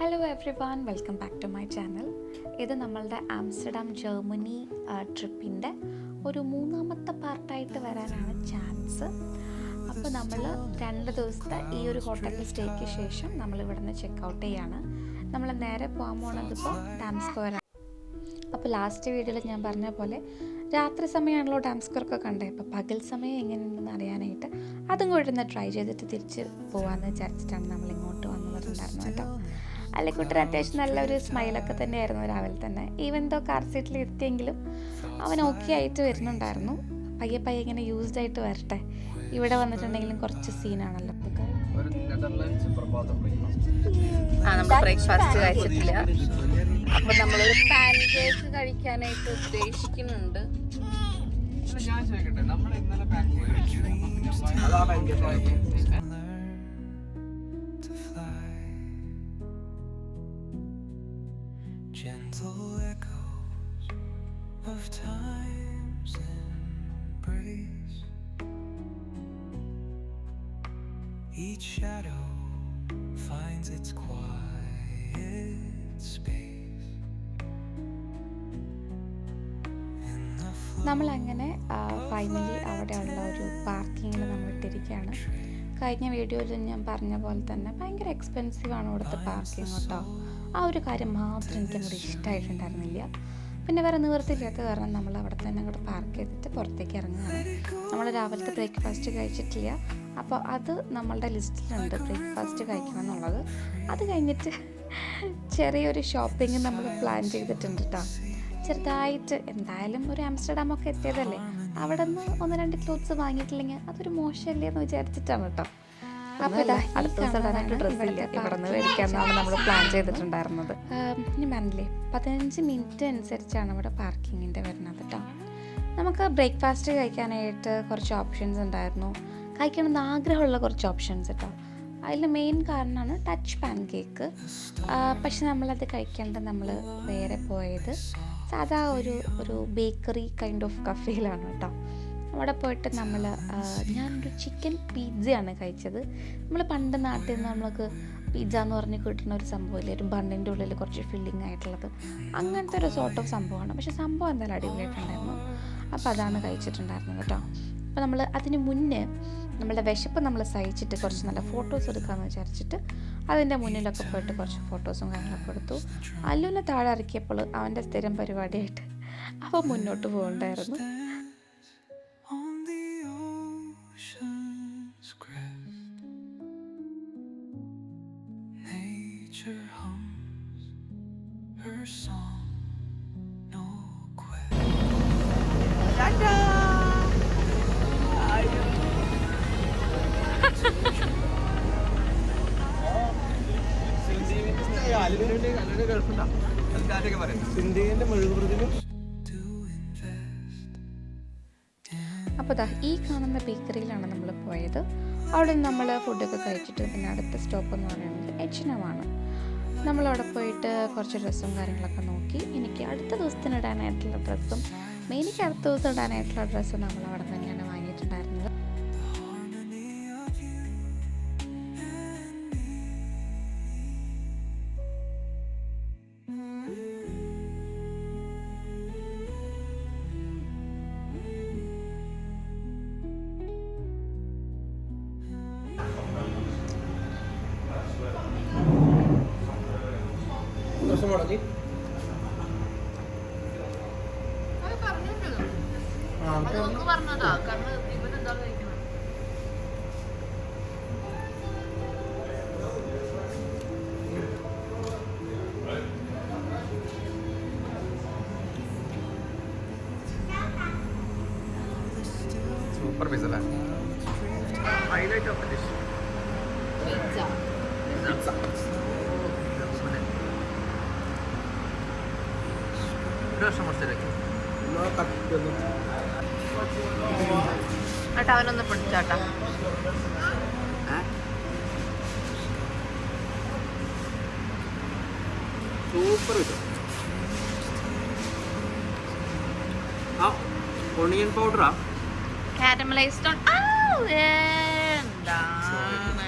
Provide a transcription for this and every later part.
Hello everyone, welcome back to my channel. ഇത് നമ്മളുടെ Amsterdam Germany ട്രിപ്പിൻ്റെ ഒരു മൂന്നാമത്തെ പാർട്ടായിട്ട് വരാനാണ് ചാൻസ്. അപ്പോൾ നമ്മൾ 2 ദിവസത്തെ ഈ ഒരു ഹോട്ടലിൽ സ്റ്റേക്ക് ശേഷം നമ്മൾ ഇവിടെ നിന്ന് ചെക്കൗട്ട് ചെയ്യാണ്. നമ്മൾ നേരെ പോകാൻ പോണത് ഇപ്പോൾ ഡാം സ്ക്വയറാണ്. അപ്പോൾ ലാസ്റ്റ് വീഡിയോയിൽ ഞാൻ പറഞ്ഞ പോലെ രാത്രി സമയമാണല്ലോ ഡാം സ്ക്വയറൊക്കെ കണ്ടേ. അപ്പോൾ പകൽ സമയം എങ്ങനെയുണ്ടെന്ന് അറിയാനായിട്ട് അതും കൂടെ ഒന്ന് ട്രൈ ചെയ്തിട്ട് തിരിച്ച് പോകാമെന്ന് വിചാരിച്ചിട്ടാണ് നമ്മൾ ഇങ്ങോട്ട് വന്നിട്ടുണ്ടായിരുന്നു കേട്ടോ. അല്ലിക്കുട്ടൻ അത്യാവശ്യം നല്ലൊരു സ്മൈലൊക്കെ തന്നെയായിരുന്നു രാവിലെ തന്നെ. ഈവൻ ദോ കാർ സീറ്റിൽ ഇരുത്തിയെങ്കിലും അവൻ ഓക്കെ ആയിട്ട് വരുന്നുണ്ടായിരുന്നു. പയ്യെ പയ്യെ ഇങ്ങനെ യൂസ്ഡ് ആയിട്ട് വരട്ടെ. ഇവിടെ വന്നിട്ടുണ്ടെങ്കിലും കുറച്ച് സീനാണല്ലോ. നമ്മൾ ബ്രേക്ക്ഫാസ്റ്റ് കഴിച്ചിട്ടില്ല. അപ്പം നമ്മളൊരു പാൻ കേക്ക് കഴിക്കാനായിട്ട് ഉദ്ദേശിക്കുന്നുണ്ട്. Gentle echoes of time's embrace. Each shadow finds its quiet space. നമ്മളങ്ങനെ ഫൈനലി അവിടെയുള്ള ഒരു പാർക്കിങ്ങിൽ നമ്മൾ ഇട്ടിരിക്കുകയാണ്. കഴിഞ്ഞ വീഡിയോയിൽ ഞാൻ പറഞ്ഞ പോലെ തന്നെ ഭയങ്കര എക്സ്പെൻസീവാണ് ഇവിടുത്തെ പാർക്കിംഗ് കേട്ടോ. ആ ഒരു കാര്യം മാത്രം എനിക്കങ്ങോട്ട് ഇഷ്ടമായിട്ടുണ്ടായിരുന്നില്ല. പിന്നെ വേറെ നിവൃത്തിയില്ലാത്ത കാരണം നമ്മൾ അവിടെ തന്നെ അങ്ങോട്ട് പാർക്ക് ചെയ്തിട്ട് പുറത്തേക്ക് ഇറങ്ങുകയാണ്. നമ്മൾ രാവിലത്തെ ബ്രേക്ക്ഫാസ്റ്റ് കഴിച്ചിട്ടില്ല. അപ്പോൾ അത് നമ്മളുടെ ലിസ്റ്റിലുണ്ട്, ബ്രേക്ക്ഫാസ്റ്റ് കഴിക്കണം എന്നുള്ളത്. അത് കഴിഞ്ഞിട്ട് ചെറിയൊരു ഷോപ്പിംഗ് നമ്മൾ പ്ലാൻ ചെയ്തിട്ടുണ്ട് കേട്ടോ. ചെറുതായിട്ട് എന്തായാലും ഒരു ആംസ്റ്റർഡാമൊക്കെ എത്തിയതല്ലേ, അവിടെ നിന്ന് 1-2 ക്ലോത്ത്സ് വാങ്ങിയിട്ടില്ലെങ്കിൽ അതൊരു മോശമല്ലേ എന്ന് വിചാരിച്ചിട്ടാണ് കേട്ടോ. അപ്പോൾ അടുത്ത ദിവസം ഇടാനായിട്ട് ഡ്രസ്സില്ല, ഇവിടെ നിന്ന് മേടിക്കാമെന്നാണ് നമ്മൾ പ്ലാൻ ചെയ്തിട്ടുണ്ടായിരുന്നത്. ഞാൻ പറഞ്ഞില്ലേ 15 മിനിറ്റ് അനുസരിച്ചാണ് ഇവിടെ പാർക്കിങ്ങിൻ്റെ വരുന്നത് കേട്ടോ. നമുക്ക് ബ്രേക്ക്ഫാസ്റ്റ് കഴിക്കാനായിട്ട് കുറച്ച് ഓപ്ഷൻസ് ഉണ്ടായിരുന്നു, കഴിക്കണമെന്ന് ആഗ്രഹമുള്ള കുറച്ച് ഓപ്ഷൻസ് കേട്ടോ. അതിൽ മെയിൻ കാരണമാണ് ടച്ച് പാൻ കേക്ക്. പക്ഷെ നമ്മളത് കഴിക്കേണ്ടത് നമ്മൾ വേറെ പോയത് സാധാ ഒരു ബേക്കറി കൈൻഡ് ഓഫ് കഫേയിലാണ് കേട്ടോ. അവിടെ പോയിട്ട് ഞാനൊരു ചിക്കൻ പിസ്സയാണ് കഴിച്ചത്. നമ്മൾ പണ്ട് നാട്ടിൽ നിന്ന് നമ്മൾക്ക് പിസ്സ എന്ന് പറഞ്ഞ് കിട്ടുന്ന ഒരു സംഭവമില്ലേ, ഒരു ബണ്ണിൻ്റെ ഉള്ളിൽ കുറച്ച് ഫില്ലിങ് ആയിട്ടുള്ളത്, അങ്ങനത്തെ ഒരു സോർട്ട് ഓഫ് സംഭവമാണ്. പക്ഷേ സംഭവം എന്തായാലും അടിപൊളിയായിട്ടുണ്ടായിരുന്നു. അപ്പോൾ അതാണ് കഴിച്ചിട്ടുണ്ടായിരുന്നത് കേട്ടോ. അപ്പോൾ നമ്മൾ അതിന് മുന്നേ നമ്മളുടെ വിശപ്പ് നമ്മൾ സഹിച്ചിട്ട് കുറച്ച് നല്ല ഫോട്ടോസ് എടുക്കാമെന്ന് വിചാരിച്ചിട്ട് അതിൻ്റെ മുന്നിലൊക്കെ പോയിട്ട് കുറച്ച് ഫോട്ടോസും കാര്യങ്ങളൊക്കെ എടുത്തു. അല്ലുവിനെ താഴെ ഇറക്കിയപ്പോൾ അവൻ്റെ സ്ഥിരം പരിപാടിയായിട്ട് അപ്പോൾ മുന്നോട്ട് പോകണ്ടായിരുന്നു. അപ്പോൾ ഈ കാണുന്ന ബേക്കറിയിലാണ് നമ്മൾ പോയത്. അവിടെ നിന്ന് നമ്മൾ ഫുഡൊക്കെ കഴിച്ചിട്ട് പിന്നെ അടുത്ത സ്റ്റോപ്പ് എന്ന് പറയുന്നത് H&M ആണ്. നമ്മളവിടെ പോയിട്ട് കുറച്ച് ഡ്രസ്സും കാര്യങ്ങളൊക്കെ നോക്കി. എനിക്ക് അടുത്ത ദിവസത്തിന് ഇടാനായിട്ടുള്ള ഡ്രസ്സും എനിക്ക് അടുത്ത ദിവസം ഇടാനായിട്ടുള്ള ഡ്രസ്സും നമ്മൾ അവിടെ തന്നെയാണ് വാങ്ങിയിട്ടുണ്ടായിരുന്നത്. സൂപ്പർ പിസ്സ അല്ലേ? Highlight of dish pizza. അവനൊന്ന് പിടിച്ചാട്ടാ. Super pizza. ആ ഒണിയൻ പൗഡറാ, കാരമലൈസ്ഡ് ഓൺ. എന്താണ്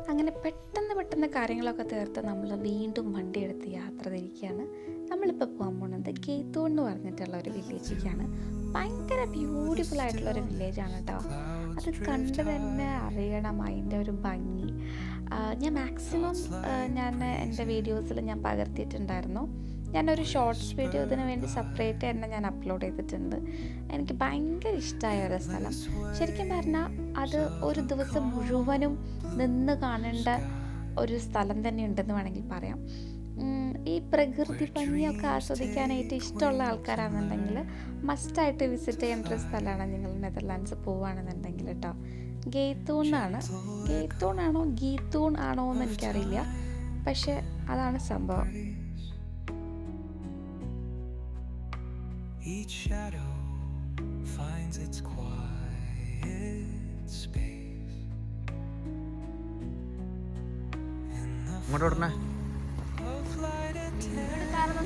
അങ്ങനെ പെട്ടെന്ന് കാര്യങ്ങളൊക്കെ തീർത്ത് നമ്മൾ വീണ്ടും വണ്ടി എടുത്ത് യാത്ര തിരിക്കുകയാണ്. നമ്മളിപ്പോൾ പോകാൻ പോകുന്നത് കേത്തൂൺ എന്ന് പറഞ്ഞിട്ടുള്ള ഒരു വില്ലേജിലേക്കാണ്. ഭയങ്കര ബ്യൂട്ടിഫുൾ ആയിട്ടുള്ളൊരു വില്ലേജാണ് കേട്ടോ. അത് കണ്ട് തന്നെ അറിയണം അതിൻ്റെ ഒരു ഭംഗി. ഞാൻ മാക്സിമം ഞാൻ എൻ്റെ വീഡിയോസിൽ ഞാൻ പകർത്തിയിട്ടുണ്ടായിരുന്നു. ഞാനൊരു ഷോർട്സ് വീഡിയോ ഇതിനു വേണ്ടി സെപ്പറേറ്റ് തന്നെ ഞാൻ അപ്ലോഡ് ചെയ്തിട്ടുണ്ട്. എനിക്ക് ഭയങ്കര ഇഷ്ടമായ ഒരു സ്ഥലം. ശരിക്കും പറഞ്ഞാൽ അത് ഒരു ദിവസം മുഴുവനും നിന്ന് കാണേണ്ട ഒരു സ്ഥലം തന്നെ ഉണ്ടെന്ന് വേണമെങ്കിൽ പറയാം. ഈ പ്രകൃതി ഭംഗിയൊക്കെ ആസ്വദിക്കാനായിട്ട് ഇഷ്ടമുള്ള ആൾക്കാരാണെന്നുണ്ടെങ്കിൽ മസ്റ്റായിട്ട് വിസിറ്റ് ചെയ്യേണ്ട ഒരു സ്ഥലമാണ് നിങ്ങൾ നെതർലാൻഡ്സ് പോവുകയാണെന്നുണ്ടെങ്കിൽ കേട്ടോ. ഗെയ്ത്തൂൺ ആണോ ഗീത്തൂൺ ആണോ എന്ന് എനിക്കറിയില്ല, പക്ഷെ അതാണ് സംഭവം. Each shadow finds its quiet space. In the ഇങ്ങോട്ട് വിടണേ. of light and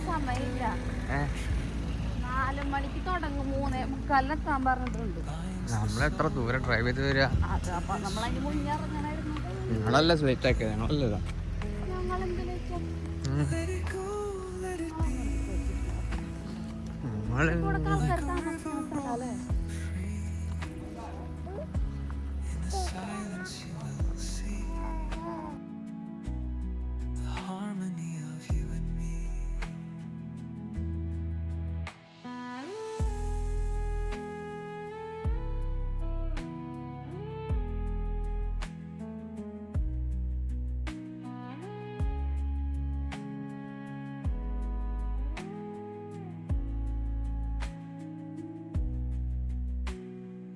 സമയമില്ല, 4 മണിക്ക് തുടങ്ങും, 3:45 പറഞ്ഞിട്ടുണ്ട്. നമ്മളെത്ര ദൂരം ഡ്രൈവ് ചെയ്ത് വരിക? അത് അപ്പം നമ്മളതിന് മുന്നേ ഇറങ്ങാനായിരുന്നു. നിങ്ങളല്ല സ്ലേറ്റ് ആക്കിയത്, ഞങ്ങളല്ല. ഞങ്ങൾ എന്തിനാ let it go, let it be. ആൾക്കാർ താമസിക്കുന്ന സ്ഥലമല്ലേ? In the silence you will see the harmony of you and me.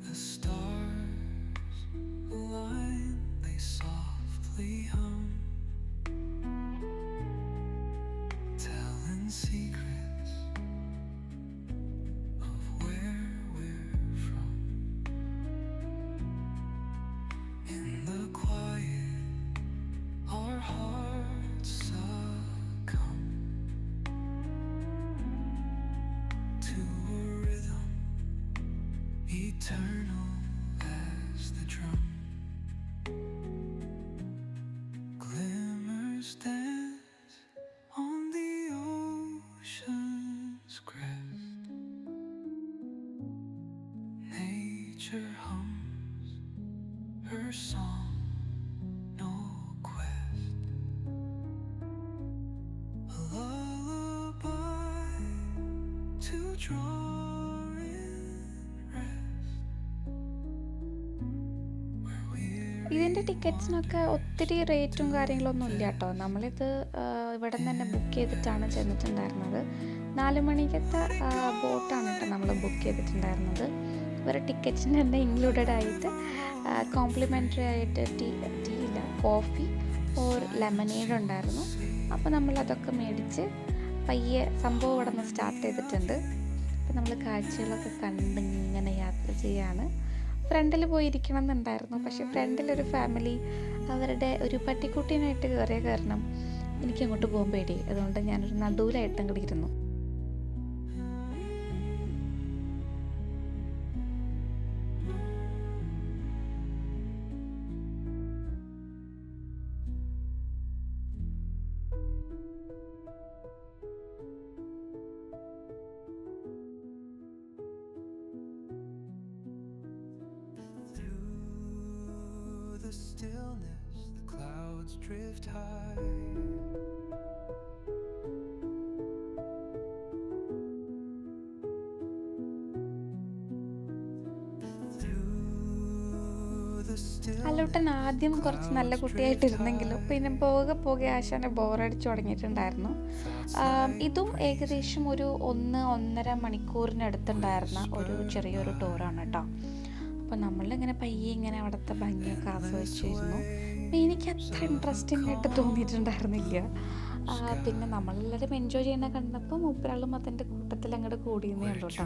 The stars align, they softly hum, telling secrets of where we're from. In the quiet, our hearts succumb to a rhythm eternal as the drum. Glimmers dance on the ocean's crest. Nature hums her song, no quest. A lullaby to draw ഇതിൻ്റെ ടിക്കറ്റ്സിനൊക്കെ ഒത്തിരി റേറ്റും കാര്യങ്ങളൊന്നും ഇല്ല കേട്ടോ. നമ്മളിത് ഇവിടെ നിന്ന് തന്നെ ബുക്ക് ചെയ്തിട്ടാണ് ചെന്നിട്ടുണ്ടായിരുന്നത്. 4 മണിക്കത്തെ ബോട്ടാണ് കേട്ടോ നമ്മൾ ബുക്ക് ചെയ്തിട്ടുണ്ടായിരുന്നത്. ഇവരുടെ ടിക്കറ്റിന് തന്നെ ഇൻക്ലൂഡഡ് ആയിട്ട് കോംപ്ലിമെൻ്ററി ആയിട്ട് ടീ ഇല്ല, കോഫി ഓർ ലെമനേഡ് ഉണ്ടായിരുന്നു. അപ്പോൾ നമ്മളതൊക്കെ മേടിച്ച് പയ്യെ സംഭവം ഇവിടെ നിന്ന് സ്റ്റാർട്ട് ചെയ്തിട്ടുണ്ട്. അപ്പോൾ നമ്മൾ കാഴ്ചകളൊക്കെ കണ്ട് ഇങ്ങനെ യാത്ര ചെയ്യാണ്. ഫ്രണ്ടിൽ പോയിരിക്കണം എന്നുണ്ടായിരുന്നു, പക്ഷെ ഫ്രണ്ടിലൊരു ഫാമിലി അവരുടെ ഒരു പട്ടിക്കുട്ടീനായിട്ട് കയറിയ കാരണം എനിക്കങ്ങോട്ട് പോകാൻ പേടി. അതുകൊണ്ട് ഞാനൊരു നടുവിലായിട്ട് അങ്ങോട്ട് ഇരുന്നു. Through the stillness, the clouds drift high. Through the അല്ലൂട്ടൻ ആദ്യം കുറച്ച് നല്ല കുട്ടിയായിട്ടിരുന്നെങ്കിലും പിന്നെ പോകെ ആശാനെ ബോറടിച്ച് തുടങ്ങിയിട്ടുണ്ടായിരുന്നു. ഇതും ഏകദേശം ഒരു 1-1.5 മണിക്കൂറിനടുത്തുണ്ടായിരുന്ന ഒരു ചെറിയൊരു ടൂറാണ് കേട്ടോ. അപ്പോൾ നമ്മളിങ്ങനെ പയ്യെ ഇങ്ങനെ അവിടുത്തെ ഭംഗിയൊക്കെ ആസ്വദിച്ചിരുന്നു. എനിക്ക് അത്ര ഇൻട്രസ്റ്റിംഗ് ആയിട്ട് തോന്നിയിട്ടുണ്ടായിരുന്നില്ല. പിന്നെ നമ്മളെല്ലാവരും എൻജോയ് ചെയ്യുന്ന കണ്ടപ്പോൾ മൂപ്പരാളും അതിൻ്റെ കൂട്ടത്തിൽ അങ്ങോട്ട് കൂടിയെന്നേ ഉള്ളൂ കേട്ടോ.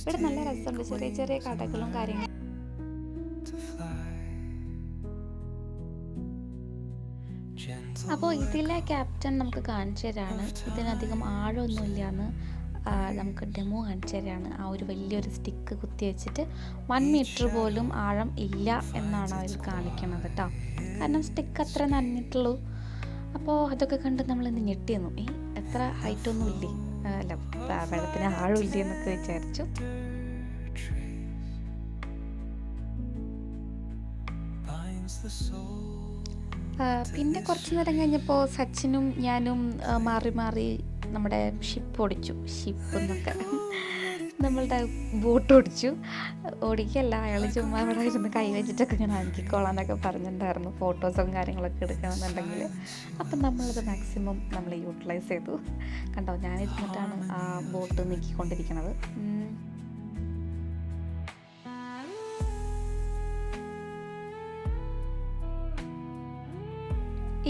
ഇവിടെ നല്ല രസമുണ്ട്, ചെറിയ ചെറിയ കടകളും കാര്യങ്ങളും. അപ്പോൾ ഇതിലെ ക്യാപ്റ്റൻ നമുക്ക് കാണിച്ചു തരാണ്. ഇതിനധികം ആഴമൊന്നുമില്ലയെന്ന് നമുക്ക് ഡെമോ കാണിച്ചു തരാണ്. ആ ഒരു വലിയൊരു സ്റ്റിക്ക് കുത്തി വെച്ചിട്ട് 1 മീറ്റർ പോലും ആഴം ഇല്ല എന്നാണ് അവർ കാണിക്കുന്നത് കേട്ടോ. കാരണം സ്റ്റിക്ക് അത്ര നനഞ്ഞിട്ടുള്ളൂ. അപ്പോൾ അതൊക്കെ കണ്ട് നമ്മളിന്ന് ഞെട്ടിയെന്നു. എത്ര ഹൈറ്റൊന്നും ഇല്ലേ, അല്ല വെള്ളത്തിന് ആഴമില്ലേ എന്നൊക്കെ വിചാരിച്ചു. പിന്നെ കുറച്ച് നേരം കഴിഞ്ഞപ്പോൾ സച്ചിനും ഞാനും മാറി മാറി നമ്മുടെ ഷിപ്പ് ഓടിച്ചു. ഷിപ്പ് എന്നൊക്കെ നമ്മളുടെ ബോട്ട് ഓടിച്ചു. ഓടിക്കല്ല, അയാൾ ചുമ്മാ ഇവിടെ ഇരുന്ന് കൈ വെച്ചിട്ടൊക്കെ ഞാൻ ആക്കിക്കോളാന്നൊക്കെ പറഞ്ഞിട്ടുണ്ടായിരുന്നു, ഫോട്ടോസും കാര്യങ്ങളൊക്കെ എടുക്കണമെന്നുണ്ടെങ്കിൽ. അപ്പം നമ്മളത് മാക്സിമം നമ്മൾ യൂട്ടിലൈസ് ചെയ്തു. കണ്ടോ, ഞാനിരുന്നിട്ടാണ് ആ ബോട്ട് നീക്കിക്കൊണ്ടിരിക്കുന്നത്.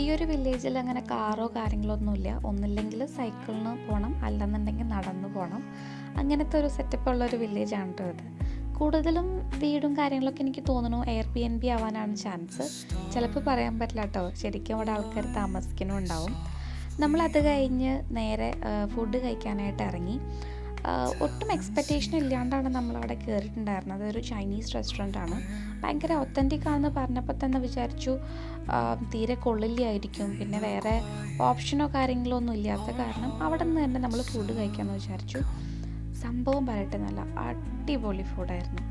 ഈ ഒരു വില്ലേജിൽ അങ്ങനെ കാറോ കാര്യങ്ങളൊന്നുമില്ല. ഒന്നില്ലെങ്കിൽ സൈക്കിളിന് പോകണം, അല്ലെന്നുണ്ടെങ്കിൽ നടന്നു പോകണം. അങ്ങനത്തെ ഒരു സെറ്റപ്പ് ഉള്ളൊരു വില്ലേജാണ് കേട്ടോ ഇത്. കൂടുതലും വീടും കാര്യങ്ങളൊക്കെ എനിക്ക് തോന്നുന്നു Airbnb ആവാനാണ് ചാൻസ്. ചിലപ്പോൾ പറയാൻ പറ്റില്ല കേട്ടോ, ശരിക്കും അവിടെ ആൾക്കാർ താമസിക്കുന്നുണ്ടാവും. നമ്മളത് കഴിഞ്ഞ് നേരെ ഫുഡ് കഴിക്കാനായിട്ട് ഇറങ്ങി. ഒട്ടും എക്സ്പെക്റ്റേഷൻ ഇല്ലാണ്ടാണ് നമ്മളവിടെ കയറിയിട്ടുണ്ടായിരുന്നത്. ഒരു ചൈനീസ് റെസ്റ്റോറൻ്റ് ആണ്. ഭയങ്കര ഒത്തൻറ്റിക് ആണെന്ന് പറഞ്ഞപ്പോൾ തന്നെ വിചാരിച്ചു തീരെ കൊള്ളില്ലായിരിക്കും. പിന്നെ വേറെ ഓപ്ഷനോ കാര്യങ്ങളോ ഒന്നും ഇല്ലാത്ത കാരണം അവിടെ നിന്ന് തന്നെ നമ്മൾ ഫുഡ് കഴിക്കാമെന്ന് വിചാരിച്ചു. സംഭവം പറയട്ടെ, നല്ല അടിപൊളി ഫുഡായിരുന്നു.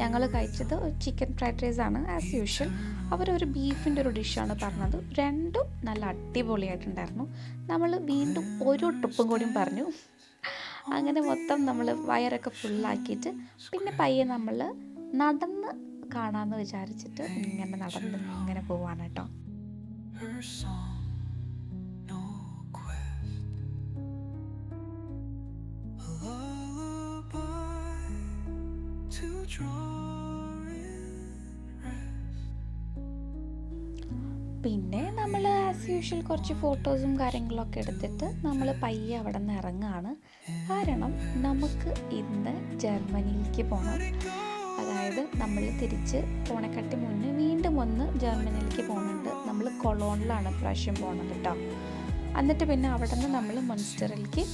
ഞങ്ങൾ കഴിച്ചത് ചിക്കൻ ഫ്രൈഡ് റൈസ് ആണ് ആസ് യൂഷ്വൽ. അവരൊരു ബീഫിൻ്റെ ഒരു ഡിഷാണ് പറഞ്ഞത്. രണ്ടും നല്ല അടിപൊളിയായിട്ടുണ്ടായിരുന്നു. നമ്മൾ വീണ്ടും ഒരു ട്രിപ്പും കൂടിയും പറഞ്ഞു. അങ്ങനെ മൊത്തം നമ്മൾ വയറൊക്കെ ഫുള്ളാക്കിയിട്ട് പിന്നെ പയ്യെ നമ്മൾ നടന്ന് കാണാമെന്ന് വിചാരിച്ചിട്ട് ഇങ്ങനെ നടന്ന് ഇങ്ങനെ പോവാണ് കേട്ടോ. പിന്നെ നമ്മൾ ആസ് യൂഷ്വൽ കുറച്ച് ഫോട്ടോസും കാര്യങ്ങളൊക്കെ എടുത്തിട്ട് നമ്മൾ പയ്യെ അവിടെ നിന്ന് ഇറങ്ങുകയാണ്. കാരണം നമുക്ക് ഇന്ന് ജർമ്മനിയിലേക്ക് പോകണം. അതായത് നമ്മൾ തിരിച്ച് പോണക്കാട്ടി മുന്നേ വീണ്ടും ഒന്ന് ജർമ്മനിയിലേക്ക് പോകുന്നുണ്ട്. നമ്മൾ കൊളോണിലാണ് പ്രാവശ്യം പോകുന്നത് കേട്ടോ. എന്നിട്ട് പിന്നെ അവിടെ നിന്ന് നമ്മൾ മൊൻസ്റ്ററിലേക്ക്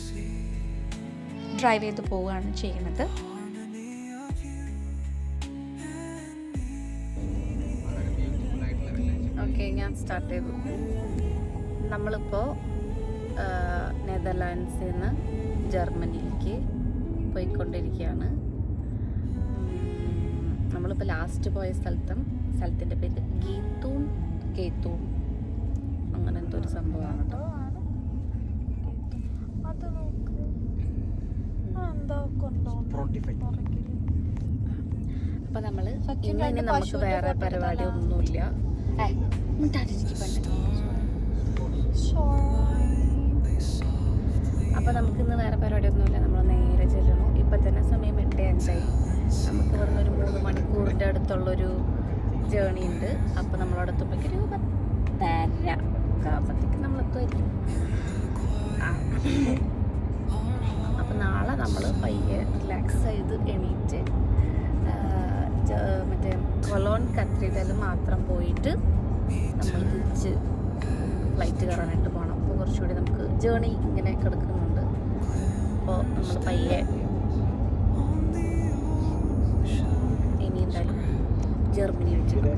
ഡ്രൈവ് ചെയ്ത് പോവുകയാണ് ചെയ്യുന്നത്. ഓക്കെ, ഞാൻ സ്റ്റാർട്ട് ചെയ്തു. നമ്മളിപ്പോൾ നെതർലാൻഡ്സിൽ നിന്ന് ജർമ്മനിയിലേക്ക് പോയിക്കൊണ്ടിരിക്കുകയാണ്. നമ്മളിപ്പോൾ ലാസ്റ്റ് പോയ സ്ഥലത്തിൻ്റെ പേര് ഗേത്തൂൺ അങ്ങനെ എന്തോ ഒരു സംഭവമാണ് കേട്ടോ. അപ്പോൾ നമ്മൾ ഇന്ന് നമുക്ക് വേറെ പരിപാടി ഒന്നുമില്ല. അപ്പോൾ നമുക്കിന്ന് വേറെ പരിപാടിയൊന്നുമില്ല. നമ്മൾ നേരെ ചെല്ലണം. ഇപ്പം തന്നെ സമയം 8:05. നമുക്ക് ഇവിടുന്ന് ഒരു 3 മണിക്കൂറിൻ്റെ അടുത്തുള്ളൊരു ജേണി ഉണ്ട്. അപ്പോൾ നമ്മളവിടെത്തുമ്പോഴേക്ക് ഒരു 10:30 ആകുമ്പോഴത്തേക്ക് നമ്മളെത്തുമായിരിക്കും. അപ്പോൾ നാളെ നമ്മൾ പയ്യെ റിലാക്സ് ചെയ്ത് എണീറ്റ് മറ്റേ കൊളോൺ കത്തീഡ്രൽ മാത്രം പോയിട്ട് നമ്മൾ തിരിച്ച് ഫ്ലൈറ്റ് കയറാനായിട്ട് പോകണം. അപ്പോൾ കുറച്ചുകൂടി നമുക്ക് ജേണി ഇങ്ങനെ കിടക്കുന്നുണ്ട്. അപ്പോൾ നമ്മൾ പയ്യെ ഇനി എന്തായാലും ജർമ്മനി വെച്ചിട്ട്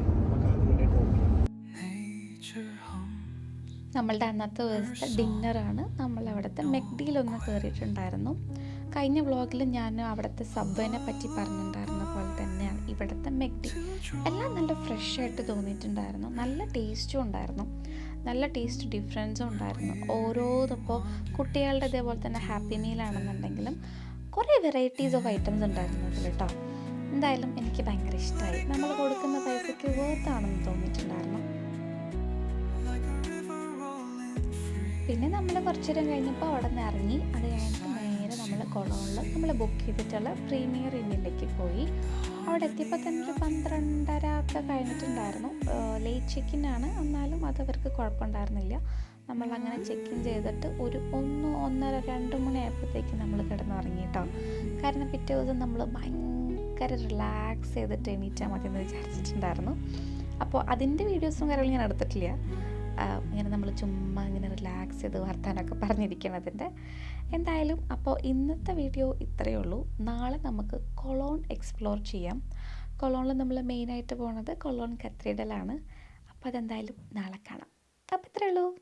നമ്മളുടെ അന്നത്തെ ദിവസത്തെ ഡിന്നറാണ്. നമ്മൾ അവിടുത്തെ മെക്ഡിയിലൊന്ന് കയറിയിട്ടുണ്ടായിരുന്നു. കഴിഞ്ഞ വ്ളോഗിൽ ഞാൻ അവിടുത്തെ സബ്വേനെ പറ്റി പറഞ്ഞിട്ടുണ്ടായിരുന്ന പോലെ തന്നെയാണ് ഇവിടുത്തെ മെക്ഡി. എല്ലാം നല്ല ഫ്രഷ് ആയിട്ട് തോന്നിയിട്ടുണ്ടായിരുന്നു. നല്ല ടേസ്റ്റും ഉണ്ടായിരുന്നു. നല്ല ടേസ്റ്റ് ഡിഫറൻസും ഉണ്ടായിരുന്നു. ഓരോന്നിപ്പോൾ കുട്ടികളുടെ ഇതേപോലെ തന്നെ ഹാപ്പി മീലാണെന്നുണ്ടെങ്കിലും കുറേ വെറൈറ്റീസ് ഓഫ് ഐറ്റംസ് ഉണ്ടായിരുന്നു അതിൽ കേട്ടോ. എന്തായാലും എനിക്ക് ഭയങ്കര ഇഷ്ടമായി. നമ്മൾ കൊടുക്കുന്ന പൈസയ്ക്ക് വേർത്താണെന്ന് തോന്നിയിട്ടുണ്ടായിരുന്നു. പിന്നെ നമ്മൾ കുറച്ചു നേരം കഴിഞ്ഞപ്പോൾ അവിടെ നിന്ന് ഇറങ്ങി. അത് കഴിഞ്ഞിട്ട് നേരെ നമ്മൾ കൊളോണിൽ നമ്മൾ ബുക്ക് ചെയ്തിട്ടുള്ള പ്രീമിയർ ഇന്നിലേക്ക് പോയി. അവിടെ എത്തിയപ്പോൾ തന്നെ ഒരു 12:30 ഒക്കെ കഴിഞ്ഞിട്ടുണ്ടായിരുന്നു. ലേറ്റ് ചെക്കിൻ ആണ്, എന്നാലും അതവർക്ക് കുഴപ്പമുണ്ടായിരുന്നില്ല. നമ്മളങ്ങനെ ചെക്കിൻ ചെയ്തിട്ട് ഒരു 1, 1:30, 2 മണിയായപ്പോഴത്തേക്ക് നമ്മൾ കിടന്നുറങ്ങി കേട്ടോ. കാരണം പിറ്റേ ദിവസം നമ്മൾ ഭയങ്കര റിലാക്സ് ചെയ്തിട്ട് എണീറ്റാൽ മതി എന്ന് വിചാരിച്ചിട്ടുണ്ടായിരുന്നു. അപ്പോൾ അതിൻ്റെ വീഡിയോസും കാര്യങ്ങളും ഞാൻ എടുത്തിട്ടില്ല. ഇങ്ങനെ നമ്മൾ ചുമ്മാ ഇങ്ങനെ റിലാക്സ് ചെയ്ത് വർത്താനൊക്കെ പറഞ്ഞിരിക്കുന്നതിൻ്റെ. എന്തായാലും അപ്പോൾ ഇന്നത്തെ വീഡിയോ ഇത്രയേ ഉള്ളൂ. നാളെ നമുക്ക് കൊളോൺ എക്സ്പ്ലോർ ചെയ്യാം. കൊളോണിൽ നമ്മൾ മെയിനായിട്ട് പോകുന്നത് കൊളോൺ കത്തീഡ്രലാണ്. അപ്പോൾ അതെന്തായാലും നാളെ കാണാം. അപ്പോൾ ഇത്രയേ ഉള്ളൂ.